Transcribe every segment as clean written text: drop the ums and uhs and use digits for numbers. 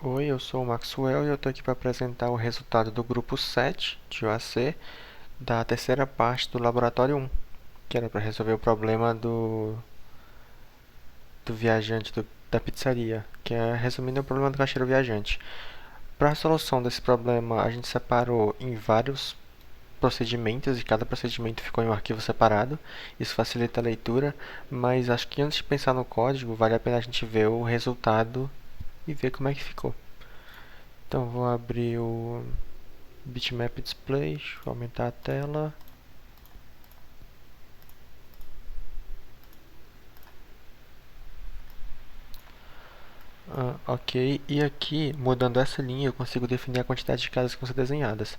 Oi, eu sou o Maxwell e eu estou aqui para apresentar o resultado do grupo 7 de OAC da terceira parte do laboratório 1, que era para resolver o problema do viajante da pizzaria, que é, resumindo, o problema do caixeiro viajante. Para a solução desse problema, a gente separou em vários procedimentos e cada procedimento ficou em um arquivo separado. Isso facilita a leitura, mas acho que antes de pensar no código, vale a pena a gente ver o resultado e ver como é que ficou. Então vou abrir o Bitmap Display, vou aumentar a tela. Ok, e aqui, mudando essa linha, eu consigo definir a quantidade de casas que vão ser desenhadas.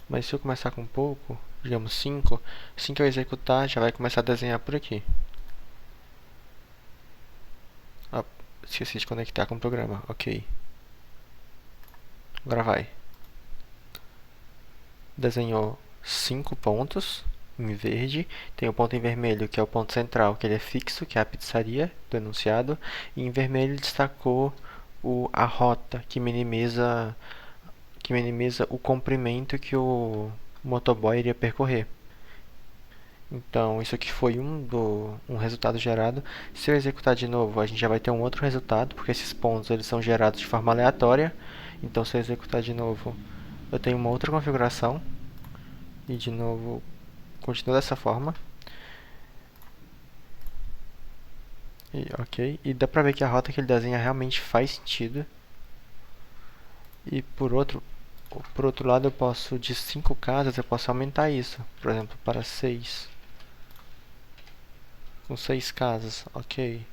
Mas se eu começar com pouco, digamos 5, assim que eu executar, já vai começar a desenhar por aqui. Ah, esqueci de conectar com o programa, ok. Agora vai. Desenhou 5 pontos em verde, tem o ponto em vermelho, que é o ponto central, que ele é fixo, que é a pizzaria do enunciado, e em vermelho ele destacou a rota, que minimiza o comprimento que o motoboy iria percorrer. Então, isso aqui foi um resultado gerado. Se eu executar de novo, a gente já vai ter um outro resultado, porque esses pontos eles são gerados de forma aleatória. Então, se eu executar de novo, eu tenho uma outra configuração. E de novo, continua dessa forma. E, ok. E dá pra ver que a rota que ele desenha realmente faz sentido. E por outro lado, eu posso, de 5 casas, eu posso aumentar isso. Por exemplo, para 6. Com 6 casas, ok.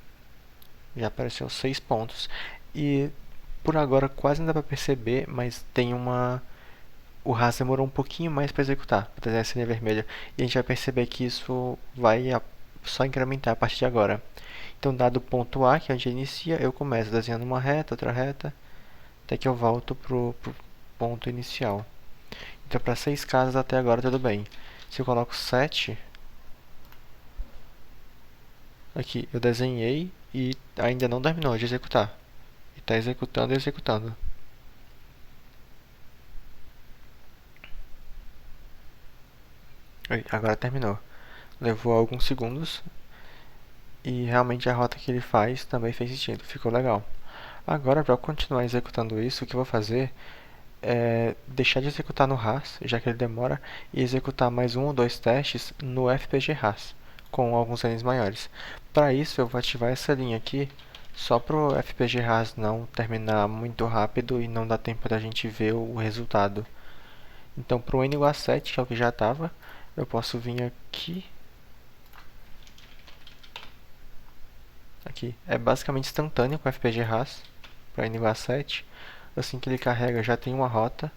Já apareceu 6 pontos. E por agora quase não dá pra perceber, mas tem uma... O RAS demorou um pouquinho mais para executar, para desenhar essa linha vermelha. E a gente vai perceber que isso vai só incrementar a partir de agora. Então, dado o ponto A, que é onde inicia, eu começo desenhando uma reta, outra reta, até que eu volto pro ponto inicial. Então, para 6 casas até agora tudo bem. Se eu coloco 7, aqui eu desenhei e ainda não terminou de executar. E está executando e executando. Agora terminou. Levou alguns segundos e realmente a rota que ele faz também fez sentido, ficou legal. Agora, para continuar executando isso, o que eu vou fazer é deixar de executar no RAS, já que ele demora, e executar mais um ou dois testes no FPG RAS, com alguns N's maiores. Para isso, eu vou ativar essa linha aqui, só para o FPG RAS não terminar muito rápido e não dar tempo da gente ver o resultado. Então, para o N igual a 7, que é o que já estava, eu posso vir aqui. Aqui é basicamente instantâneo com FPG RAS para N igual a 7. Assim que ele carrega, já tem uma rota.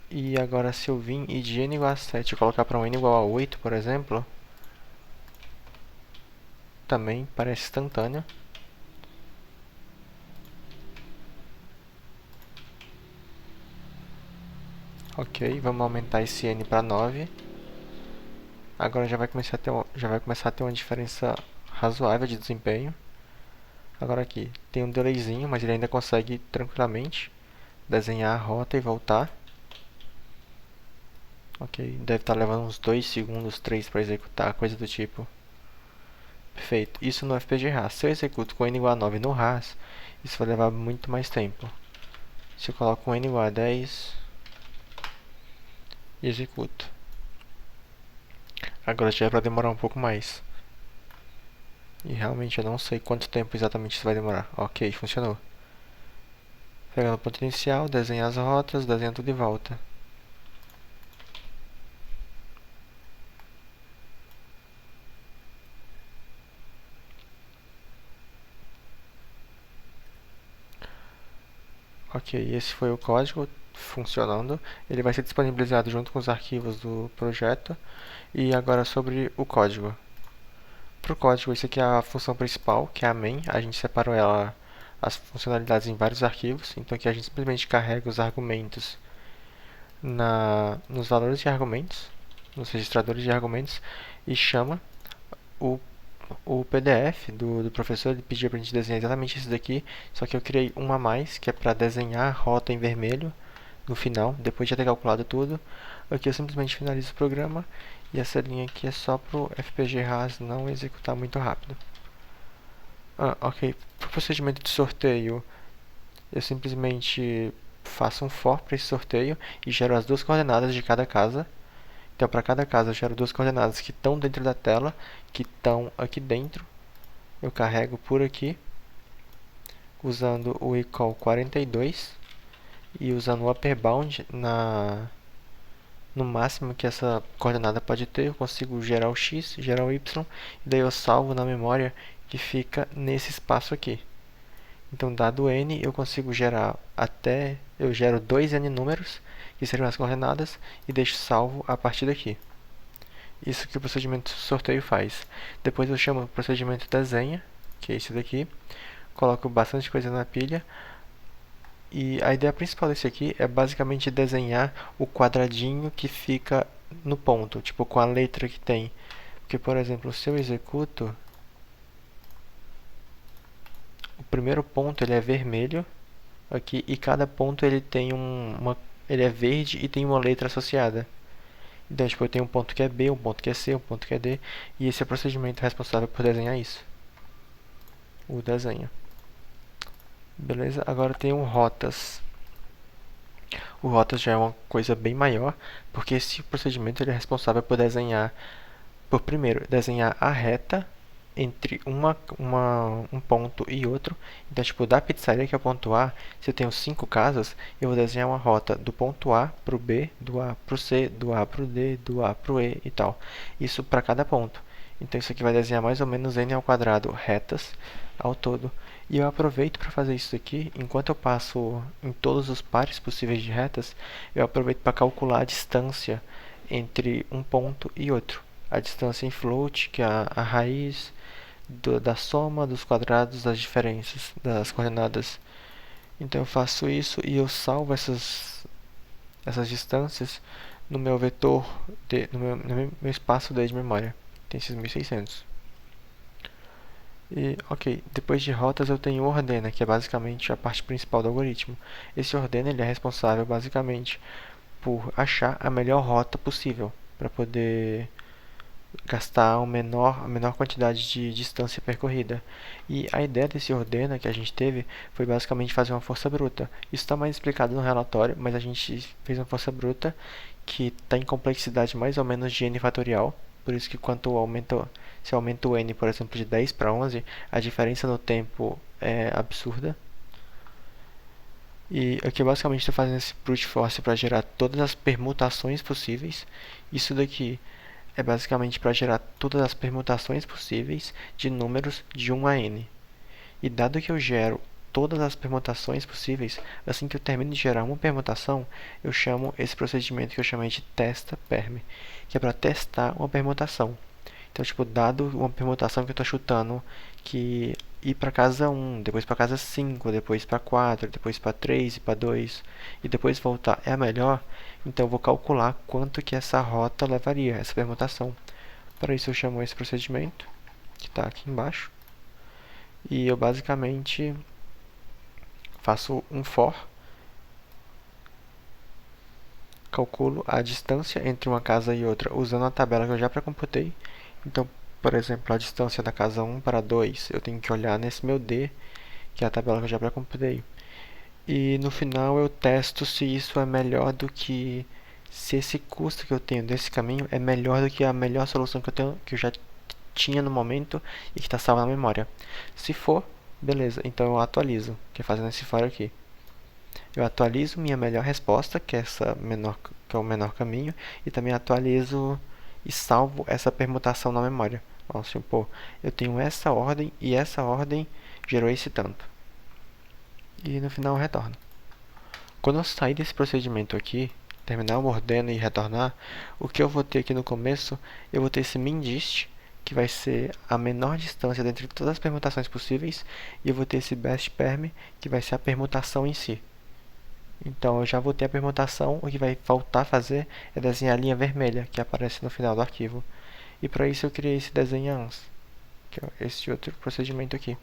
E agora, se eu vir e de N igual a 7 colocar para um N igual a 8, por exemplo, também parece instantâneo. Ok, vamos aumentar esse N para 9. Agora já vai começar a ter uma diferença razoável de desempenho. Agora aqui, tem um delayzinho, mas ele ainda consegue tranquilamente desenhar a rota e voltar. Ok, deve estar levando uns 2 segundos, 3 para executar, coisa do tipo. Perfeito, isso no FPG RAS. Se eu executo com N igual a 9 no RAS, isso vai levar muito mais tempo. Se eu coloco um N igual a 10 e executo. Agora já é para demorar um pouco mais. E realmente eu não sei quanto tempo exatamente isso vai demorar. Ok, funcionou. Pegando o ponto inicial, desenha as rotas, desenha tudo e volta. Ok, esse foi o código funcionando. Ele vai ser disponibilizado junto com os arquivos do projeto. E agora sobre o código. Para o código, isso aqui é a função principal, que é a main. A gente separou ela, as funcionalidades em vários arquivos. Então aqui a gente simplesmente carrega os argumentos nos valores de argumentos, nos registradores de argumentos, e chama o O PDF do professor ele pedia para a gente desenhar exatamente isso daqui, só que eu criei um a mais, que é para desenhar a rota em vermelho no final, depois de ter calculado tudo. Aqui eu simplesmente finalizo o programa e essa linha aqui é só para o FPGA não executar muito rápido. Ok. Para o procedimento de sorteio, eu simplesmente faço um for para esse sorteio e gero as duas coordenadas de cada casa. Então, para cada casa, eu gero duas coordenadas que estão dentro da tela, que estão aqui dentro. Eu carrego por aqui, usando o equal 42 e usando o upper bound no máximo que essa coordenada pode ter. Eu consigo gerar o x, gerar o y, e daí eu salvo na memória que fica nesse espaço aqui. Então, dado n, eu consigo gerar eu gero 2n números, que seriam as coordenadas, e deixo salvo a partir daqui. Isso que o procedimento sorteio faz. Depois eu chamo o procedimento desenha, que é esse daqui, coloco bastante coisa na pilha, e a ideia principal desse aqui é basicamente desenhar o quadradinho que fica no ponto, tipo com a letra que tem. Porque, por exemplo, se eu executo, o primeiro ponto ele é vermelho aqui e cada ponto ele tem ele é verde e tem uma letra associada. Então, tipo, eu tenho um ponto que é B, um ponto que é C, um ponto que é D, e esse é o procedimento responsável por desenhar isso. O desenho. Beleza? Agora tem o rotas. O rotas já é uma coisa bem maior, porque esse procedimento ele é responsável por desenhar, por primeiro, desenhar a reta entre um ponto e outro. Então, tipo, da pizzaria que é o ponto A, se eu tenho 5 casas, eu vou desenhar uma rota do ponto A para o B, do A para o C, do A para o D, do A para o E e tal. Isso para cada ponto. Então, isso aqui vai desenhar mais ou menos n ao quadrado retas ao todo. E eu aproveito para fazer isso aqui, enquanto eu passo em todos os pares possíveis de retas, eu aproveito para calcular a distância entre um ponto e outro. A distância em float, que é a raiz da soma dos quadrados das diferenças das coordenadas. Então eu faço isso e eu salvo essas distâncias no meu vetor, no meu espaço de memória. Tem esses 1600. E, ok, depois de rotas eu tenho o ordena, que é basicamente a parte principal do algoritmo. Esse ordena ele é responsável basicamente por achar a melhor rota possível para poder gastar a menor quantidade de distância percorrida. E a ideia desse ordena que a gente teve foi basicamente fazer uma força bruta. Isso está mais explicado no relatório, mas a gente fez uma força bruta que está em complexidade mais ou menos de n fatorial. Por isso que se eu aumento o n, por exemplo, de 10 para 11, a diferença no tempo é absurda. E aqui eu basicamente estou fazendo esse brute force para gerar todas as permutações possíveis. Isso daqui é basicamente para gerar todas as permutações possíveis de números de 1 a n. E dado que eu gero todas as permutações possíveis, assim que eu termino de gerar uma permutação, eu chamo esse procedimento que eu chamei de testa-perm, que é para testar uma permutação. Então, tipo, dado uma permutação que eu estou chutando, que ir para casa 1, depois para casa 5, depois para 4, depois para 3 e para 2, e depois voltar é a melhor, então eu vou calcular quanto que essa rota levaria, essa permutação. Para isso eu chamo esse procedimento, que está aqui embaixo, e eu basicamente faço um for, calculo a distância entre uma casa e outra usando a tabela que eu já pré-computei. Então, por exemplo, a distância da casa 1 para 2, eu tenho que olhar nesse meu D, que é a tabela que eu já pré-computei. E no final eu testo se isso é melhor do que... se esse custo que eu tenho desse caminho é melhor do que a melhor solução que eu já tinha no momento e que está salva na memória. Se for, beleza, então eu atualizo, que é fazendo esse for aqui. Eu atualizo minha melhor resposta, que é que é o menor caminho, e também atualizo e salvo essa permutação na memória. Vamos supor, eu tenho essa ordem e essa ordem gerou esse tanto. E no final eu retorno. Quando eu sair desse procedimento aqui, terminar o ordena e retornar, o que eu vou ter aqui no começo, eu vou ter esse MinDist, que vai ser a menor distância dentre todas as permutações possíveis, e eu vou ter esse BestPerm, que vai ser a permutação em si. Então eu já vou ter a permutação, o que vai faltar fazer é desenhar a linha vermelha, que aparece no final do arquivo. E para isso eu criei esse desenha ans, que é esse outro procedimento aqui.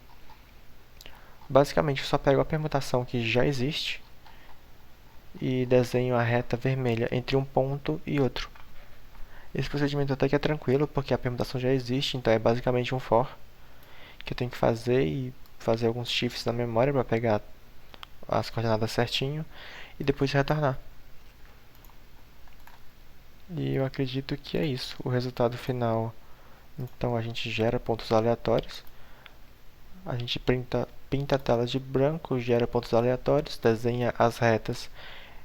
Basicamente, eu só pego a permutação que já existe e desenho a reta vermelha entre um ponto e outro. Esse procedimento até que é tranquilo, porque a permutação já existe, então é basicamente um for, que eu tenho que fazer e fazer alguns shifts na memória para pegar as coordenadas certinho e depois retornar. E eu acredito que é isso. O resultado final, então a gente gera pontos aleatórios, a gente pinta a tela de branco, gera pontos aleatórios, desenha as retas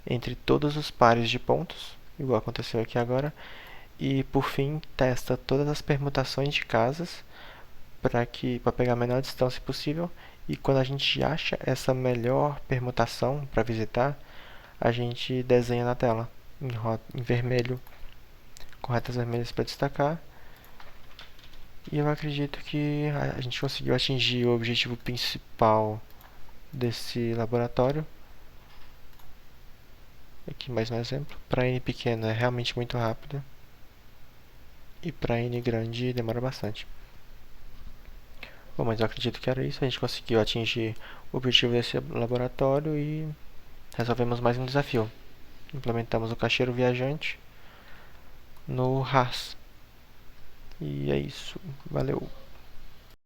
entre todos os pares de pontos, igual aconteceu aqui agora, e por fim testa todas as permutações de casas para pegar a menor distância possível, e quando a gente acha essa melhor permutação para visitar, a gente desenha na tela em vermelho, com retas vermelhas para destacar. E eu acredito que a gente conseguiu atingir o objetivo principal desse laboratório. Aqui mais um exemplo. Para n pequeno é realmente muito rápido, e para n grande demora bastante. Bom, mas eu acredito que era isso. A gente conseguiu atingir o objetivo desse laboratório e resolvemos mais um desafio. Implementamos o caixeiro viajante no RAS. E é isso. Valeu!